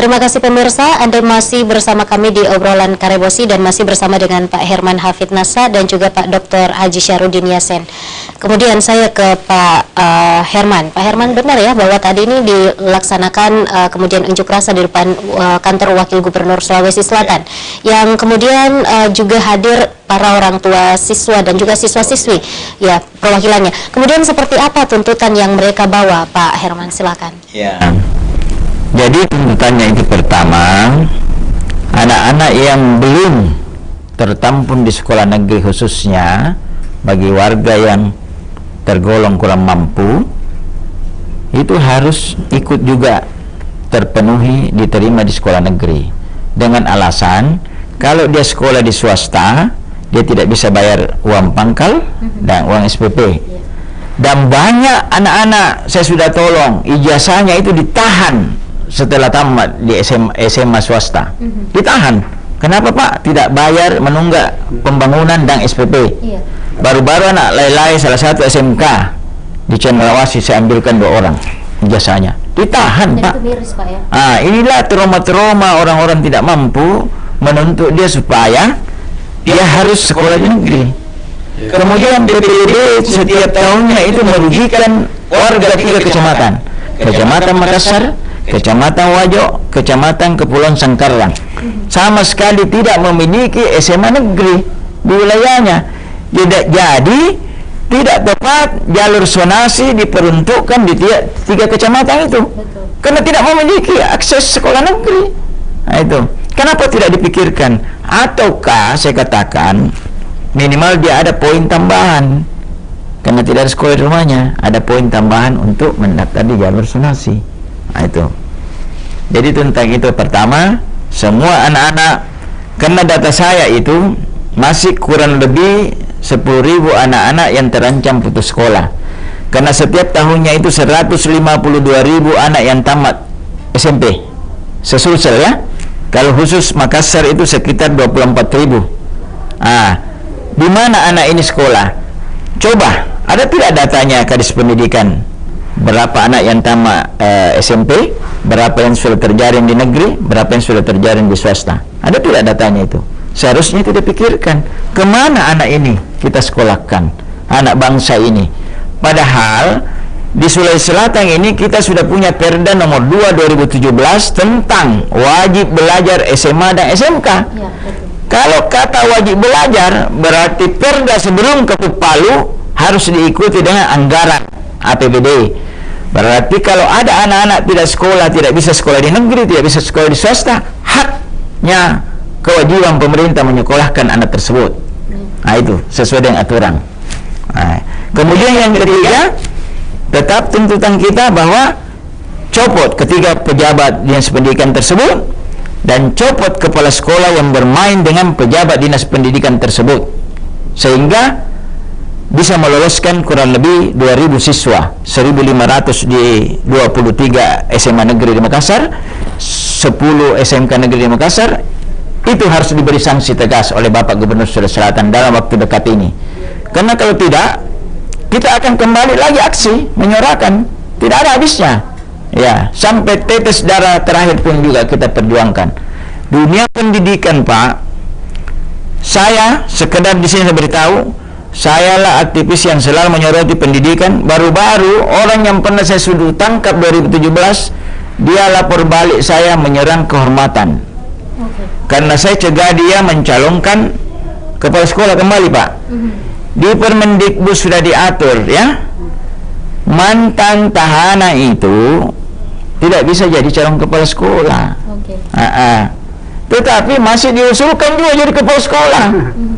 Terima kasih pemirsa, Anda masih bersama kami di obrolan Karebosi dan masih bersama dengan Pak Herman Hafid Nasa dan juga Pak Dr. Haji Syarudin Yasin. Kemudian saya ke Pak Herman. Pak Herman, benar ya bahwa tadi ini dilaksanakan kemudian unjuk rasa di depan kantor Wakil Gubernur Sulawesi Selatan, yang kemudian juga hadir para orang tua siswa dan juga siswa-siswi, ya perwakilannya. Kemudian seperti apa tuntutan yang mereka bawa, Pak Herman? Silakan. Ya. Jadi tuntutannya itu pertama, anak-anak yang belum tertampung di sekolah negeri khususnya bagi warga yang tergolong kurang mampu, itu harus ikut juga terpenuhi diterima di sekolah negeri, dengan alasan kalau dia sekolah di swasta dia tidak bisa bayar uang pangkal dan uang SPP. Dan banyak anak-anak saya sudah tolong ijazahnya itu ditahan setelah tamat di SMA swasta. Ditahan. Kenapa Pak? Tidak bayar menunggak pembangunan dan SPP. Baru-baru anak Lailai salah satu SMK di Cendrawasih saya ambilkan 2 orang ijazahnya. Ditahan Pak. Miris, Pak, ya? Inilah trauma-trauma orang-orang tidak mampu menuntut dia supaya dia harus sekolah di negeri. Kemudian BPD setiap tahunnya itu merugikan warga 3 kecamatan. Kecamatan Makassar, Kecamatan Wajo, Kecamatan Kepulauan Sangkarang. Sama sekali tidak memiliki SMA negeri di wilayahnya. Jadi tidak tepat jalur zonasi diperuntukkan di 3 kecamatan itu. Karena tidak memiliki akses sekolah negeri. Nah itu. Kenapa tidak dipikirkan? Ataukah saya katakan minimal dia ada poin tambahan, karena tidak ada sekolah di rumahnya, ada poin tambahan untuk mendaftar di jalur zonasi. Nah itu. Jadi tentang itu pertama, semua anak-anak, karena data saya itu masih kurang lebih 10.000 anak-anak yang terancam putus sekolah. Karena setiap tahunnya itu 152.000 anak yang tamat SMP sesulsel ya. Kalau khusus Makassar itu sekitar 24.000. Di mana anak ini sekolah? Coba, ada tidak datanya Kadis Pendidikan? Berapa anak yang tamat SMP? Berapa yang sudah terjaring di negeri? Berapa yang sudah terjaring di swasta? Ada tidak datanya itu? Seharusnya itu dipikirkan. Kemana anak ini kita sekolahkan? Anak bangsa ini. Padahal di Sulawesi Selatan ini kita sudah punya Perda nomor 2 2017 tentang wajib belajar SMA dan SMK. Kalau kata wajib belajar, berarti Perda sebelum Ketuk Palu harus diikuti dengan anggaran APBD. Berarti kalau ada anak-anak tidak sekolah, tidak bisa sekolah di negeri, tidak bisa sekolah di swasta, haknya kewajiban pemerintah menyekolahkan anak tersebut. Nah itu sesuai dengan aturan. Kemudian yang ketiga, tetap tuntutan kita bahwa copot ketiga pejabat dinas pendidikan tersebut dan copot kepala sekolah yang bermain dengan pejabat dinas pendidikan tersebut, sehingga bisa meloloskan kurang lebih 2.000 siswa, 1.500 di 23 SMA negeri di Makassar, 10 SMK negeri di Makassar. Itu harus diberi sanksi tegas oleh Bapak Gubernur Sulawesi Selatan dalam waktu dekat ini. Karena kalau tidak, kita akan kembali lagi aksi menyuarakan, tidak ada habisnya. Ya, sampai tetes darah terakhir pun juga kita perjuangkan. Dunia pendidikan, Pak. Saya sekedar di sini beritahu, saya lah aktivis yang selalu menyoroti pendidikan. Baru-baru orang yang pernah saya sudah tangkap 2017, dia lapor balik saya menyerang kehormatan. Karena saya cegah dia mencalonkan kepala sekolah kembali, Pak. Di Permendikbud sudah diatur ya, mantan tahanan itu tidak bisa jadi calon kepala sekolah. Tetapi masih diusulkan juga jadi kepala sekolah.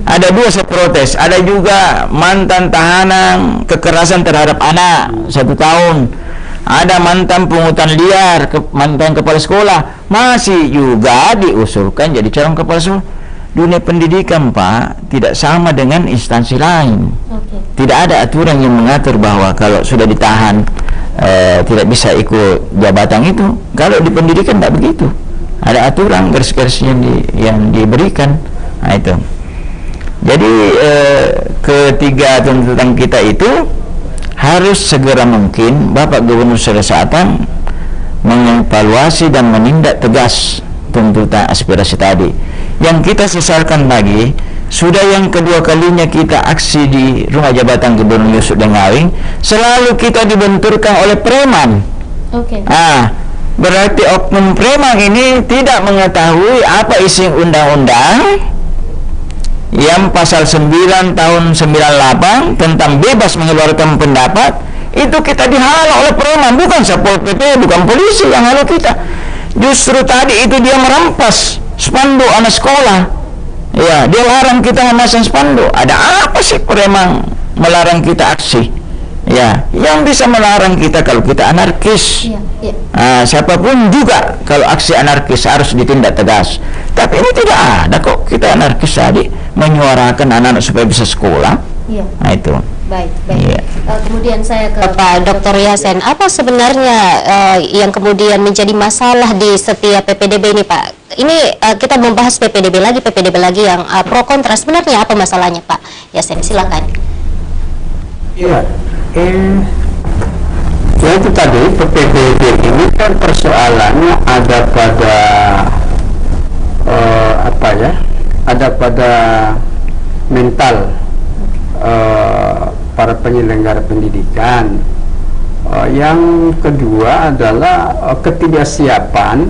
Ada 2 saya protes. Ada juga mantan tahanan kekerasan terhadap anak 1 tahun. Ada mantan pungutan liar, mantan kepala sekolah, masih juga diusulkan jadi calon kepala sekolah. Dunia pendidikan, Pak, tidak sama dengan instansi lain. Tidak ada aturan yang mengatur bahwa kalau sudah ditahan tidak bisa ikut jabatan itu. Kalau di pendidikan tidak begitu. Ada aturan garis-garis yang diberikan. Nah itu. Jadi ketiga tuntutan kita itu harus segera mungkin Bapak Gubernur Sulawesi Selatan mengevaluasi dan menindak tegas tuntutan aspirasi tadi. Yang kita sesalkan lagi, sudah yang kedua kalinya kita aksi di rumah jabatan Gubernur Yusuf dan Ngawing, selalu kita dibenturkan oleh preman. Berarti oknum preman ini tidak mengetahui apa isi undang-undang yang pasal 9 tahun 98 tentang bebas mengeluarkan pendapat. Itu kita dihalau oleh preman, bukan Satpol PP, bukan polisi yang halau kita. Justru tadi itu dia merampas spanduk anak sekolah. Ya, dia larang kita memasang spanduk. Ada apa sih preman melarang kita aksi? Ya, yang bisa melarang kita kalau kita anarkis. Siapapun juga kalau aksi anarkis harus ditindak tegas. Tapi ini tidak ada kok, kita anarkis tadi menyuarakan anak-anak supaya bisa sekolah. Nah itu. Baik. Kemudian saya ke Pak Dr. Yasen, apa sebenarnya yang kemudian menjadi masalah di setiap PPDB ini, Pak? Ini kita membahas PPDB lagi yang pro kontra. Sebenarnya apa masalahnya, Pak Yasen? Silakan. Iya, ya itu tadi PPDB ini kan persoalannya ada pada ada pada mental para penyelenggara pendidikan. Yang kedua adalah ketidaksiapan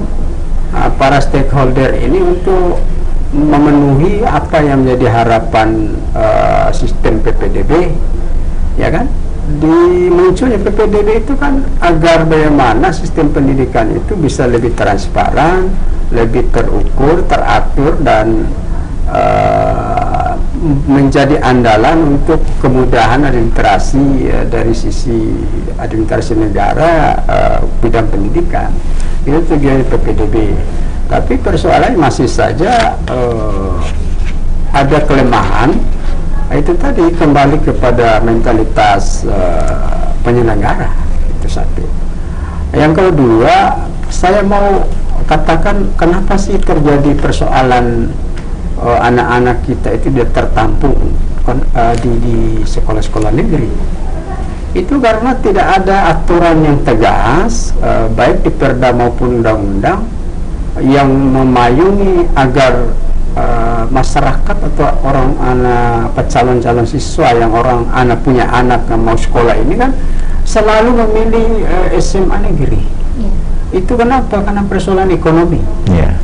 para stakeholder ini untuk memenuhi apa yang menjadi harapan sistem PPDB, ya kan? Di munculnya PPDB itu kan agar bagaimana sistem pendidikan itu bisa lebih transparan, lebih terukur, teratur, dan menjadi andalan untuk kemudahan administrasi dari sisi administrasi negara bidang pendidikan. Itu tujuan PPDB. Tapi persoalannya masih saja ada kelemahan. Itu tadi kembali kepada mentalitas penyelenggara. Itu satu. Yang kedua, saya mau katakan kenapa sih terjadi persoalan anak-anak kita itu dia tertampung di sekolah-sekolah negeri. Itu karena tidak ada aturan yang tegas, baik di perda maupun undang-undang, yang memayungi agar masyarakat atau orang anak calon-calon siswa yang orang anak punya anak yang mau sekolah ini kan selalu memilih SMA negeri. Itu kenapa? Karena persoalan ekonomi.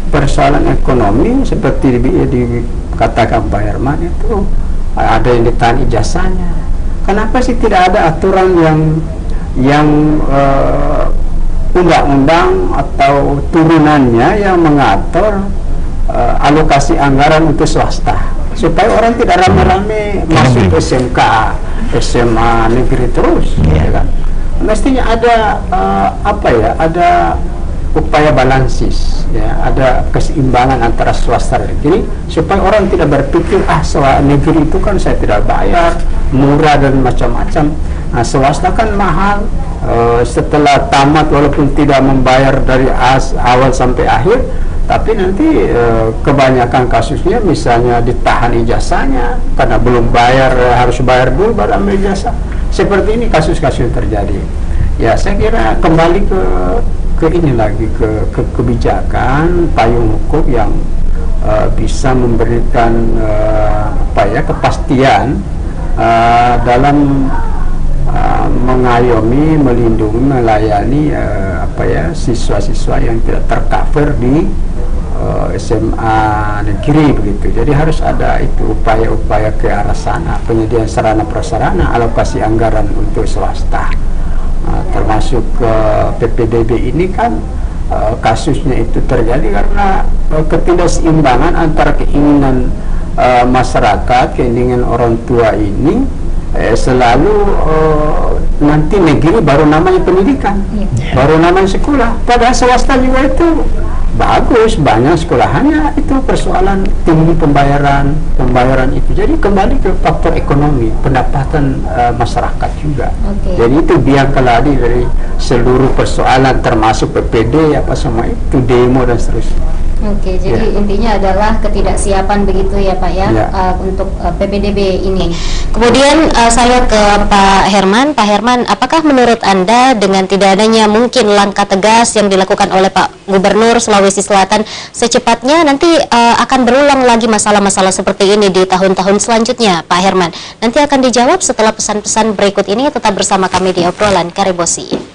Persoalan ekonomi seperti dikatakan Pak Herman itu ada yang ditahan ijazahnya. Kenapa sih tidak ada aturan yang undang-undang atau turunannya yang mengatur alokasi anggaran untuk swasta supaya orang tidak rame-rame masuk SMK, SMA negeri terus, ya kan? Mestinya ada ada upaya balansis, ya, ada keseimbangan antara swasta dan negeri supaya orang tidak berpikir negeri itu kan saya tidak bayar, murah dan macam-macam. Nah, swasta kan mahal, setelah tamat walaupun tidak membayar dari awal sampai akhir, tapi nanti kebanyakan kasusnya misalnya ditahan ijazahnya karena belum bayar, harus bayar dulu baru ambil ijazah. Seperti ini kasus-kasus yang terjadi. Ya, saya kira kembali ke ini lagi, ke kebijakan payung hukum yang bisa memberikan kepastian dalam mengayomi, melindungi, melayani siswa-siswa yang tidak tercover di SMA negeri begitu. Jadi harus ada itu upaya-upaya ke arah sana, penyediaan sarana prasarana, alokasi anggaran untuk swasta. Termasuk PPDB ini kan kasusnya itu terjadi karena ketidakseimbangan antara keinginan masyarakat, keinginan orang tua ini selalu nanti negeri baru namanya pendidikan, baru namanya sekolah. Padahal swasta juga itu bagus, banyak sekolahannya, itu persoalan tinggi pembayaran itu. Jadi kembali ke faktor ekonomi, pendapatan masyarakat juga. Jadi itu biang keladi dari seluruh persoalan termasuk PPD apa semua itu, demo dan seterusnya. Oke, jadi intinya adalah ketidaksiapan begitu ya Pak ya, untuk PPDB ini. Kemudian saya ke Pak Herman. Pak Herman, apakah menurut Anda dengan tidak adanya mungkin langkah tegas yang dilakukan oleh Pak Gubernur Sulawesi Selatan, secepatnya nanti akan berulang lagi masalah-masalah seperti ini di tahun-tahun selanjutnya, Pak Herman? Nanti akan dijawab setelah pesan-pesan berikut ini. Tetap bersama kami di obrolan Karebosi.